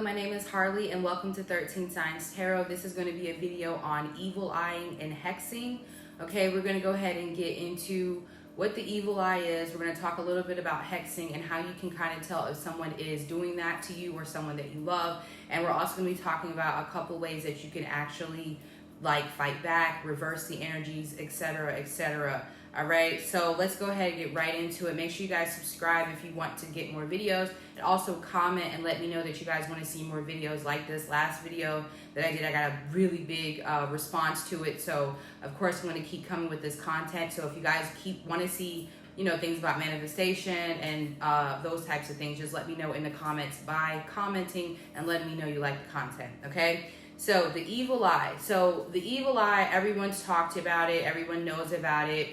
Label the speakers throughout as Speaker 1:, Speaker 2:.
Speaker 1: my name is Harley and welcome to 13 Signs Tarot. This is going to be a video on evil eyeing and hexing. Okay, we're going to go ahead and get into what the evil eye is. We're going to talk a little bit about hexing and how you can kind of tell if someone is doing that to you or someone that you love. And we're also going to be talking about a couple ways that you can actually like fight back, reverse the energies, etc., etc. All right, so let's go ahead and get right into it. Make sure you guys subscribe if you want to get more videos, and also comment and let me know that you guys want to see more videos like this. Last video that I did, I got a really big response to it, so of course I'm going to keep coming with this content. So if you guys want to see, you know, things about manifestation and those types of things, just let me know in the comments by commenting and letting me know you like the content. Okay, so the evil eye. So the evil eye, everyone's talked about it, everyone knows about it.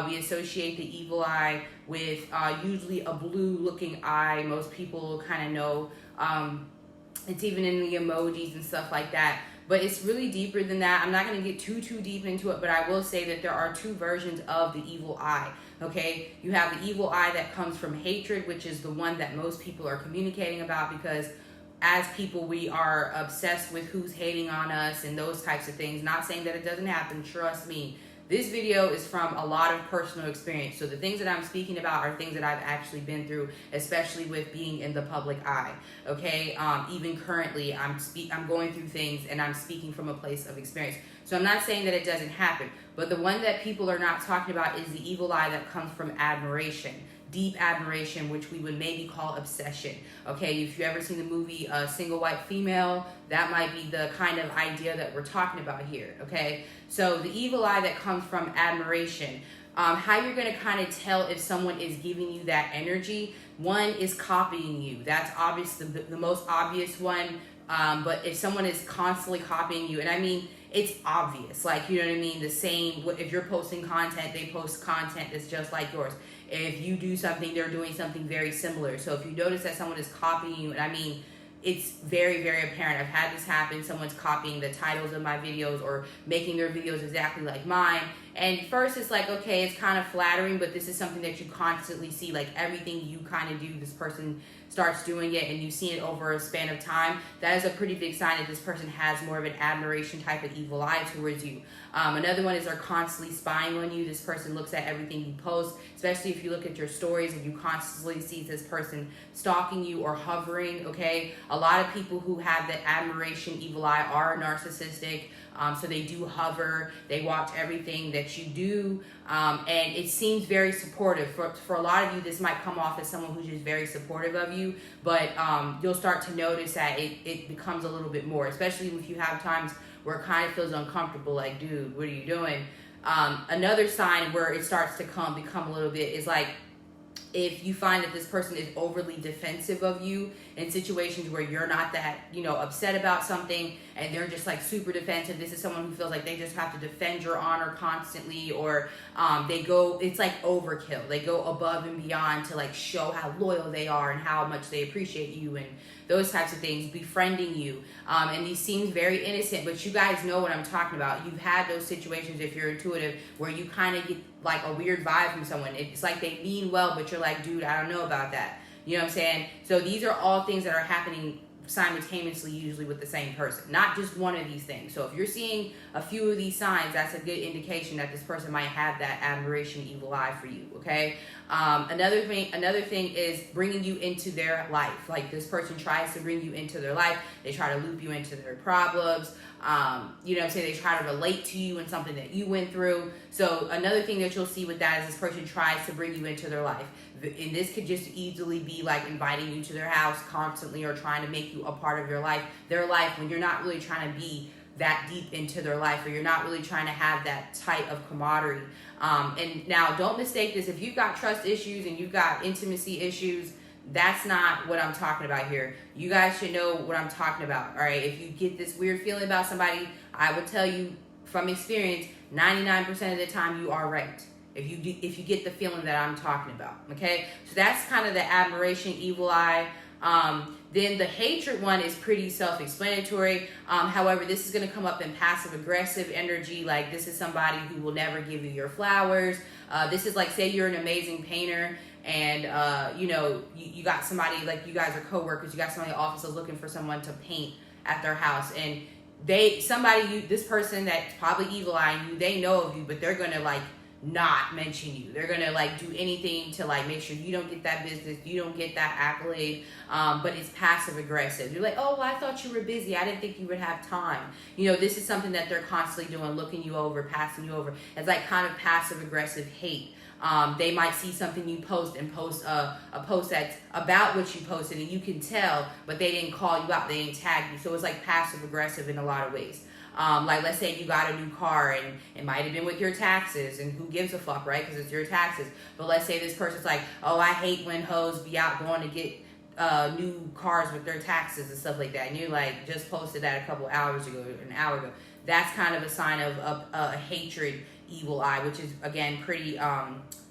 Speaker 1: We associate the evil eye with usually a blue looking eye. Most people kind of know. It's even in the emojis and stuff like that. But it's really deeper than that. I'm not going to get too deep into it, but I will say that there are two versions of the evil eye. Okay, you have the evil eye that comes from hatred, which is the one that most people are communicating about, because as people, we are obsessed with who's hating on us and those types of things. Not saying that it doesn't happen, trust me. This video is from a lot of personal experience. So the things that I'm speaking about are things that I've actually been through, especially with being in the public eye. Okay, even currently, I'm going through things and I'm speaking from a place of experience. So I'm not saying that it doesn't happen, but the one that people are not talking about is the evil eye that comes from admiration. Deep admiration, which we would maybe call obsession. Okay, if you've ever seen the movie Single White Female, that might be the kind of idea that we're talking about here. Okay, so the evil eye that comes from admiration, how you're going to kind of tell if someone is giving you that energy. One is copying you. That's obvious, the most obvious one. But if someone is constantly copying you, and I mean, it's obvious, like, you know what I mean? The same, if you're posting content, they post content that's just like yours. If you do something, they're doing something very similar. So if you notice that someone is copying you, and I mean, it's very apparent. I've had this happen. Someone's copying the titles of my videos or making their videos exactly like mine. And first it's like, okay, it's kind of flattering, but this is something that you constantly see. Like everything you kind of do, this person starts doing it and you see it over a span of time. That is a pretty big sign that this person has more of an admiration type of evil eye towards you. Another one is they're constantly spying on you. This person looks at everything you post, especially if you look at your stories and you constantly see this person stalking you or hovering. Okay, a lot of people who have the admiration evil eye are narcissistic. So they do hover, they watch everything that you do, and it seems very supportive. For a lot of you, this might come off as someone who's just very supportive of you, but you'll start to notice that it becomes a little bit more, especially if you have times where it kind of feels uncomfortable, like, dude, what are you doing? Another sign where it starts to become a little bit is like, if you find that this person is overly defensive of you in situations where you're not that, you know, upset about something and they're just like super defensive. This is someone who feels like they just have to defend your honor constantly, or it's like overkill. They go above and beyond to like show how loyal they are and how much they appreciate you and those types of things, befriending you. And these seem very innocent, but you guys know what I'm talking about. You've had those situations, if you're intuitive, where you kind of get like a weird vibe from someone. It's like they mean well, but you're like, dude, I don't know about that. You know what I'm saying? So these are all things that are happening simultaneously, usually with the same person, not just one of these things. So if you're seeing a few of these signs, that's a good indication that this person might have that admiration evil eye for you. Okay, another thing is bringing you into their life. Like this person tries to bring you into their life, they try to loop you into their problems. You know what I'm saying? They try to relate to you in something that you went through. So another thing that you'll see with that is this person tries to bring you into their life. And this could just easily be like inviting you to their house constantly or trying to make you a part of their life, when you're not really trying to be that deep into their life, or you're not really trying to have that type of camaraderie. And now don't mistake this. If you've got trust issues and you've got intimacy issues, that's not what I'm talking about here. You guys should know what I'm talking about. All right, if you get this weird feeling about somebody, I would tell you from experience, 99% of the time you are right. If you get the feeling that I'm talking about, okay? So that's kind of the admiration evil eye. Then the hatred one is pretty self-explanatory. However, this is going to come up in passive-aggressive energy. Like this is somebody who will never give you your flowers. This is like, say you're an amazing painter and you got somebody, like you guys are coworkers, you got somebody in the office that's looking for someone to paint at their house, and this person that's probably evil eyeing you, they know of you, but they're gonna like not mention you. They're gonna like do anything to like make sure you don't get that business, you don't get that accolade, but it's passive aggressive. You're like, oh, well, I thought you were busy, I didn't think you would have time. This is something that they're constantly doing, looking you over, passing you over. It's like kind of passive aggressive hate. They might see something you post and post a post that's about what you posted, and you can tell, but they didn't call you out, they didn't tag you. So it's like passive aggressive in a lot of ways. Like let's say you got a new car and it might have been with your taxes, and who gives a fuck, right? Because it's your taxes. But let's say this person's like, oh, I hate when hoes be out going to get new cars with their taxes and stuff like that. And you like just posted that a couple hours ago, an hour ago. That's kind of a sign of a hatred, evil eye, which is again pretty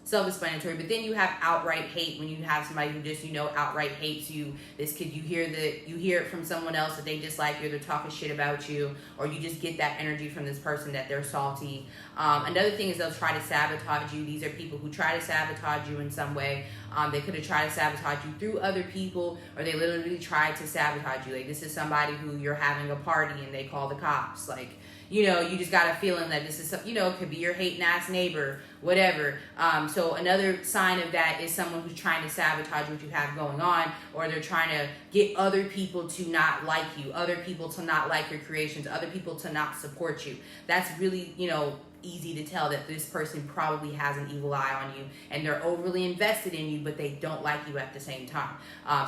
Speaker 1: self-explanatory. But then you have outright hate, when you have somebody who just outright hates you. This kid, you hear it from someone else that they dislike you, they're talking shit about you, or you just get that energy from this person that they're salty. Another thing is they'll try to sabotage you. These are people who try to sabotage you in some way. They could have tried to sabotage you through other people, or they literally tried to sabotage you. Like this is somebody who you're having a party and they call the cops. Like you just got a feeling that this is some, it could be your hating ass neighbor, whatever. So another sign of that is someone who's trying to sabotage what you have going on, or they're trying to get other people to not like you, other people to not like your creations, other people to not support you. That's really, easy to tell that this person probably has an evil eye on you, and they're overly invested in you, but they don't like you at the same time.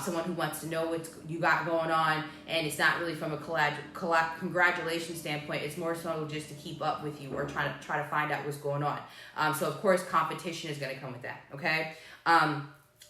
Speaker 1: Someone who wants to know what you got going on, and it's not really from a congratulations standpoint. It's more so just to keep up with you, or try to find out what's going on. So of course competition is going to come with that. Okay.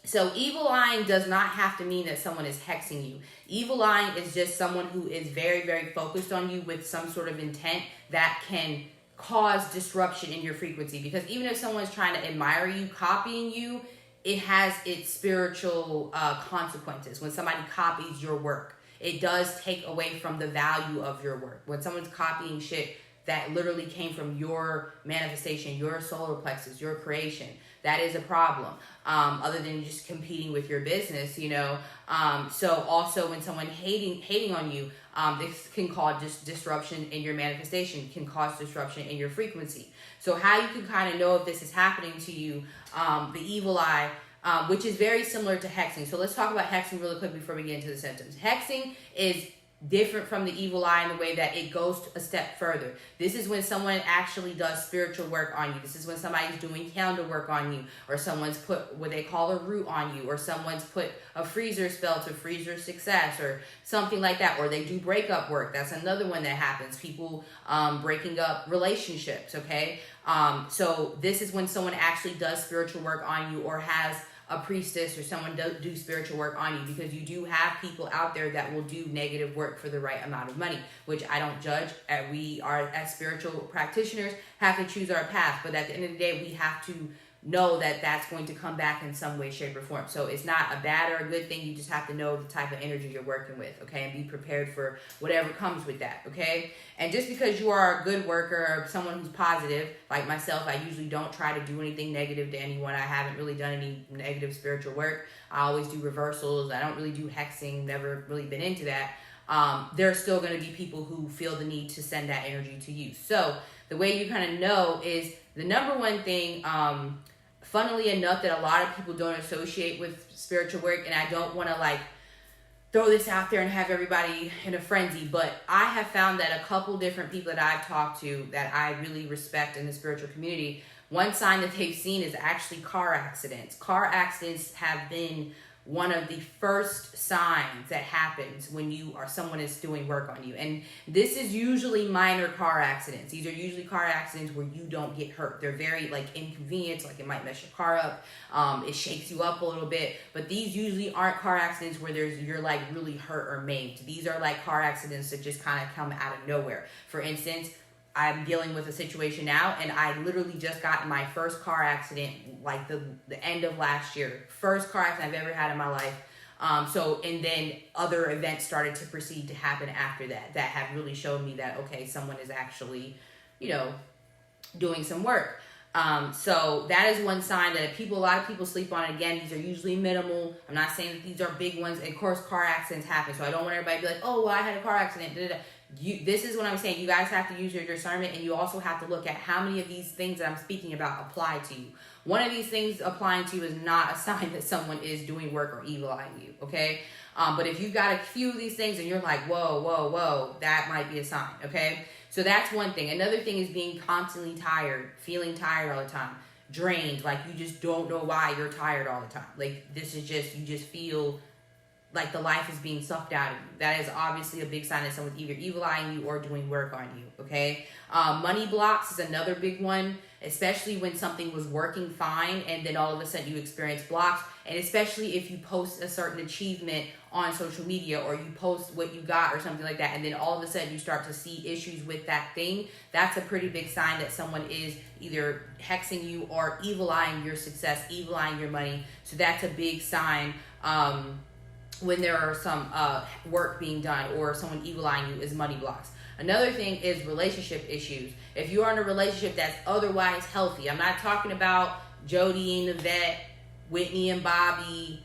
Speaker 1: So evil eyeing does not have to mean that someone is hexing you. Evil eyeing is just someone who is very, very focused on you with some sort of intent that can cause disruption in your frequency. Because even if someone's trying to admire you, copying you, it has its spiritual consequences. When somebody copies your work, it does take away from the value of your work. When someone's copying shit that literally came from your manifestation, your solar plexus, your creation, that is a problem. Other than just competing with your business, So also when someone hating on you, this can cause disruption in your manifestation, can cause disruption in your frequency. So how you can kind of know if this is happening to you, the evil eye, which is very similar to hexing. So let's talk about hexing really quick before we get into the symptoms. Hexing is different from the evil eye in the way that it goes a step further. This is when someone actually does spiritual work on you. This is when somebody's doing calendar work on you, or someone's put what they call a root on you, or someone's put a freezer spell to freeze your success, or something like that. Or they do breakup work. That's another one that happens. People breaking up relationships, okay? So this is when someone actually does spiritual work on you, or has a priestess or someone do spiritual work on you, because you do have people out there that will do negative work for the right amount of money, which I don't judge. We are, as spiritual practitioners, have to choose our path, but at the end of the day, we have to know that that's going to come back in some way, shape, or form. So it's not a bad or a good thing. You just have to know the type of energy you're working with, okay? And be prepared for whatever comes with that, okay? And just because you are a good worker, or someone who's positive, like myself, I usually don't try to do anything negative to anyone. I haven't really done any negative spiritual work. I always do reversals. I don't really do hexing, never really been into that. There are still going to be people who feel the need to send that energy to you. So the way you kind of know is the number one thing, funnily enough, that a lot of people don't associate with spiritual work, and I don't want to like throw this out there and have everybody in a frenzy, but I have found that a couple different people that I've talked to that I really respect in the spiritual community, one sign that they've seen is actually car accidents. Car accidents have been one of the first signs that happens when someone is doing work on you. And this is usually minor car accidents. These are usually car accidents where you don't get hurt. They're very like inconvenient, like it might mess your car up. It shakes you up a little bit, but these usually aren't car accidents where you're like really hurt or maimed. These are like car accidents that just kind of come out of nowhere. For instance, I'm dealing with a situation now, and I literally just got in my first car accident like the end of last year. First car accident I've ever had in my life. And then other events started to proceed to happen after that have really showed me that, okay, someone is actually, doing some work. So that is one sign that a lot of people sleep on it. Again, these are usually minimal. I'm not saying that these are big ones. Of course, car accidents happen. So I don't want everybody to be like, oh, well, I had a car accident. This is what I'm saying. You guys have to use your discernment, and you also have to look at how many of these things that I'm speaking about apply to you. One of these things applying to you is not a sign that someone is doing work or evil eyeing you, okay? But if you've got a few of these things and you're like, whoa, that might be a sign, okay? So that's one thing. Another thing is being constantly tired, feeling tired all the time, drained, like you just don't know why you're tired all the time. Like this is just, you just feel like the life is being sucked out of you. That is obviously a big sign that someone's either evil eyeing you or doing work on you, okay? Money blocks is another big one, especially when something was working fine and then all of a sudden you experience blocks. And especially if you post a certain achievement on social media or you post what you got or something like that, and then all of a sudden you start to see issues with that thing, that's a pretty big sign that someone is either hexing you or evil eyeing your success, evil eyeing your money. So that's a big sign when there are some work being done or someone evil eyeing you is money blocks. Another thing is relationship issues. If you are in a relationship that's otherwise healthy, I'm not talking about Jody and Yvette, Whitney and Bobby,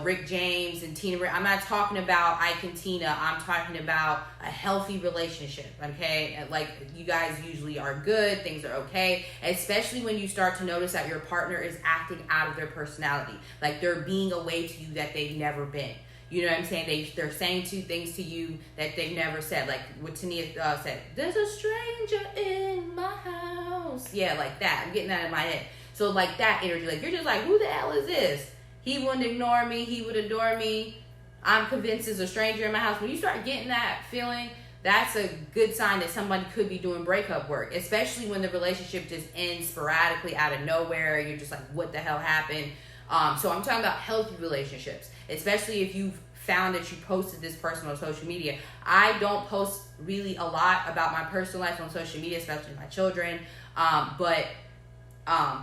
Speaker 1: Rick James and Tina. I'm not talking about Ike and Tina. I'm talking about a healthy relationship, okay? Like you guys usually are good, things are okay, especially when you start to notice that your partner is acting out of their personality. Like they're being a way to you that they've never been. You know what I'm saying? They're saying two things to you that they've never said. Like what Tania said, there's a stranger in my house. Yeah, like that. I'm getting that in my head. So like that energy, like you're just like, who the hell is this? He wouldn't ignore me. He would adore me. I'm convinced there's a stranger in my house. When you start getting that feeling, that's a good sign that somebody could be doing breakup work, especially when the relationship just ends sporadically out of nowhere. You're just like, what the hell happened? So I'm talking about healthy relationships, especially if you've found that you posted this person on social media. I don't post really a lot about my personal life on social media, especially my children. But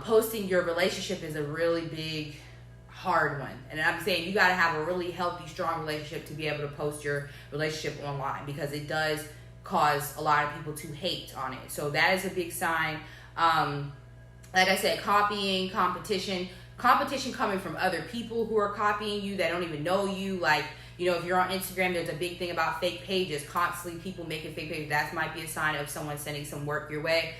Speaker 1: posting your relationship is a really big, hard one. And I'm saying you got to have a really healthy, strong relationship to be able to post your relationship online, because it does cause a lot of people to hate on it. So that is a big sign. Like I said, copying, competition coming from other people who are copying you that don't even know you. Like, if you're on Instagram, there's a big thing about fake pages, constantly people making fake pages. That might be a sign of someone sending some work your way.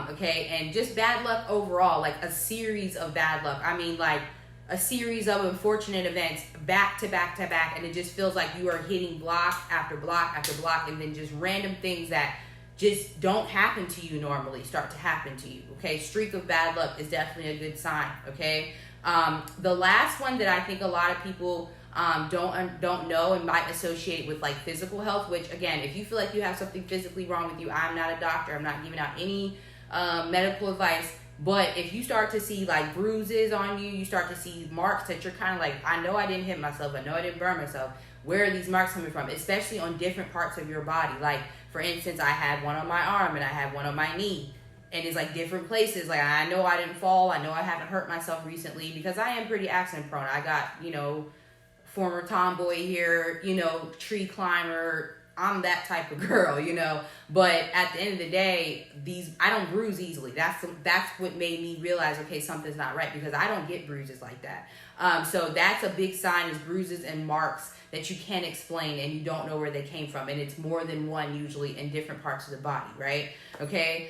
Speaker 1: Okay, and just bad luck overall, like a series of bad luck. I mean, like a series of unfortunate events back to back to back, and it just feels like you are hitting block after block after block, and then just random things that just don't happen to you normally start to happen to you. Okay, streak of bad luck is definitely a good sign. Okay, the last one that I think a lot of people don't know and might associate with like physical health, which again, if you feel like you have something physically wrong with you, I'm not a doctor, I'm not giving out any medical advice, but if you start to see like bruises on you, you start to see marks that you're kind of like, I know I didn't hit myself, I know I didn't burn myself, where are these marks coming from? Especially on different parts of your body. Like for instance, I had one on my arm and I had one on my knee, and it's like different places. Like I know I didn't fall, I know I haven't hurt myself recently, because I am pretty accident prone. I got, former tomboy here, tree climber. I'm that type of girl, But at the end of the day, I don't bruise easily. That's what made me realize, okay, something's not right, because I don't get bruises like that. So that's a big sign, is bruises and marks that you can't explain and you don't know where they came from. And it's more than one usually in different parts of the body, right? Okay.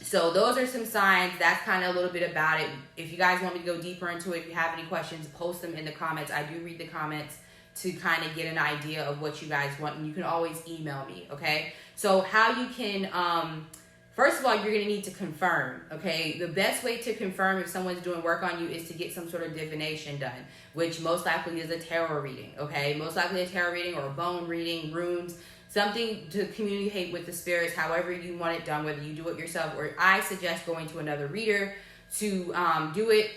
Speaker 1: So those are some signs. That's kind of a little bit about it. If you guys want me to go deeper into it, if you have any questions, post them in the comments. I do read the comments to kind of get an idea of what you guys want, and you can always email me, okay? So how you can, first of all, you're going to need to confirm, okay? The best way to confirm if someone's doing work on you is to get some sort of divination done, which most likely is a tarot reading, okay? Most likely a tarot reading or a bone reading, runes, something to communicate with the spirits, however you want it done, whether you do it yourself or I suggest going to another reader to do it.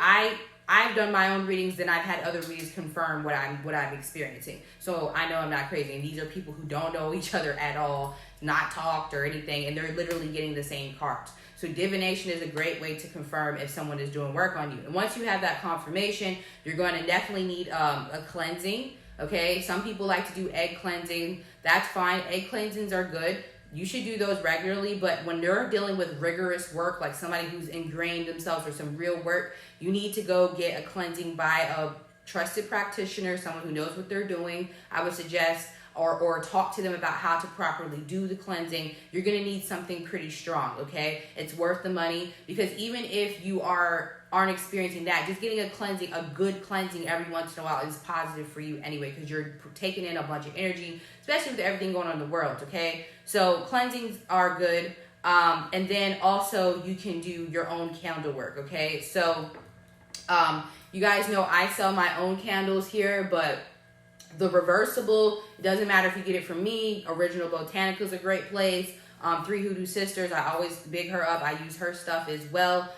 Speaker 1: I've done my own readings, then I've had other readers confirm what I'm experiencing. So I know I'm not crazy. And these are people who don't know each other at all, not talked or anything, and they're literally getting the same cards. So divination is a great way to confirm if someone is doing work on you. And once you have that confirmation, you're going to definitely need a cleansing. Okay, some people like to do egg cleansing. That's fine. Egg cleansings are good. you should do those regularly. But when you're dealing with rigorous work, like somebody who's ingrained themselves or some real work, you need to go get a cleansing by a trusted practitioner, someone who knows what they're doing. I would suggest, or talk to them about how to properly do the cleansing. You're going to need something pretty strong, okay? It's worth the money, because even if you aren't experiencing that, just getting a good cleansing every once in a while is positive for you anyway, because you're taking in a bunch of energy, especially with everything going on in the world, okay? So cleansings are good. And then also you can do your own candle work, okay? So you guys know I sell my own candles here, but the reversible, it doesn't matter if you get it from me. Original Botanica is a great place. Three Hoodoo Sisters, I always big her up. I use her stuff as well.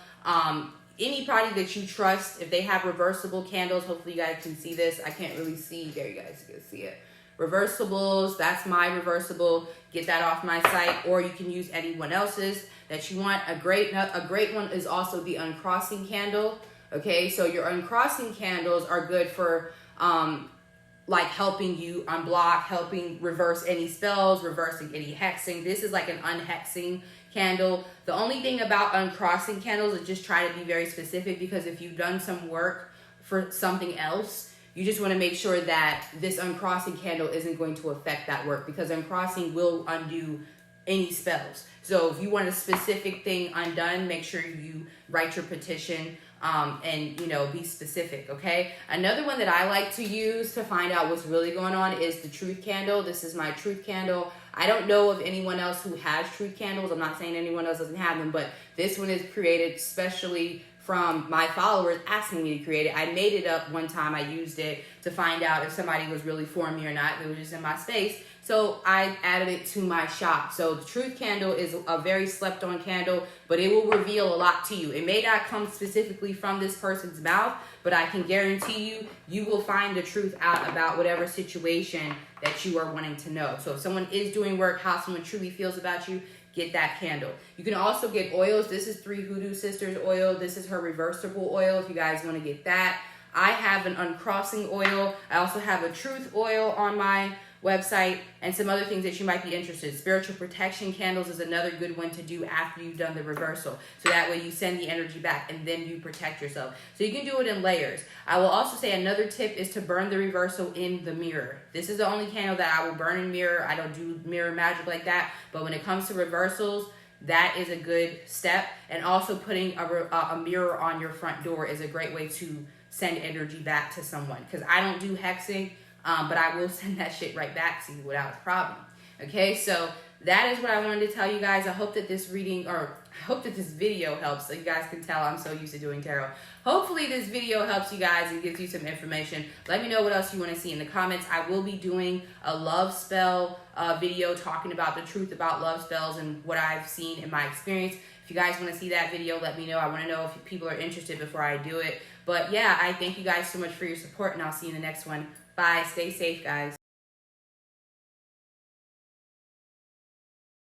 Speaker 1: Anybody that you trust, if they have reversible candles, hopefully you guys can see this. I can't really see. There, you guys can see it. Reversibles, that's my reversible. Get that off my site, or you can use anyone else's that you want. A great one is also the uncrossing candle. Okay, so your uncrossing candles are good for like helping you unblock, helping reverse any spells, reversing any hexing. This is like an unhexing candle. The only thing about uncrossing candles is just try to be very specific, because if you've done some work for something else, you just want to make sure that this uncrossing candle isn't going to affect that work, because uncrossing will undo any spells. So if you want a specific thing undone, make sure you write your petition and, you know, be specific, okay? Another one that I like to use to find out what's really going on is the truth candle. This is my truth candle. I don't know of anyone else who has truth candles. I'm not saying anyone else doesn't have them, but this one is created specially from my followers asking me to create it. I made it up one time. I used it to find out if somebody was really for me or not. It was just in my space. So I added it to my shop. So the truth candle is a very slept on candle, but it will reveal a lot to you. It may not come specifically from this person's mouth, but I can guarantee you, you will find the truth out about whatever situation that you are wanting to know. So if someone is doing work, how someone truly feels about you, get that candle. You can also get oils. This is Three Hoodoo Sisters oil. This is her reversible oil if you guys want to get that. I have an uncrossing oil. I also have a truth oil on my website, and some other things that you might be interested in. Spiritual protection candles is another good one to do after you've done the reversal. So that way you send the energy back and then you protect yourself. So you can do it in layers. I will also say another tip is to burn the reversal in the mirror. This is the only candle that I will burn in mirror. I don't do mirror magic like that. But when it comes to reversals, that is a good step. And also putting a mirror on your front door is a great way to send energy back to someone. Because I don't do hexing, but I will send that shit right back to you without a problem. Okay, so that is what I wanted to tell you guys. I hope that this reading, or I hope that this video helps. So you guys can tell I'm so used to doing tarot. Hopefully this video helps you guys and gives you some information. Let me know what else you want to see in the comments. I will be doing a love spell video talking about the truth about love spells and what I've seen in my experience. If you guys want to see that video, let me know. I want to know if people are interested before I do it. But yeah, I thank you guys so much for your support, and I'll see you in the next one. Bye. Stay safe, guys.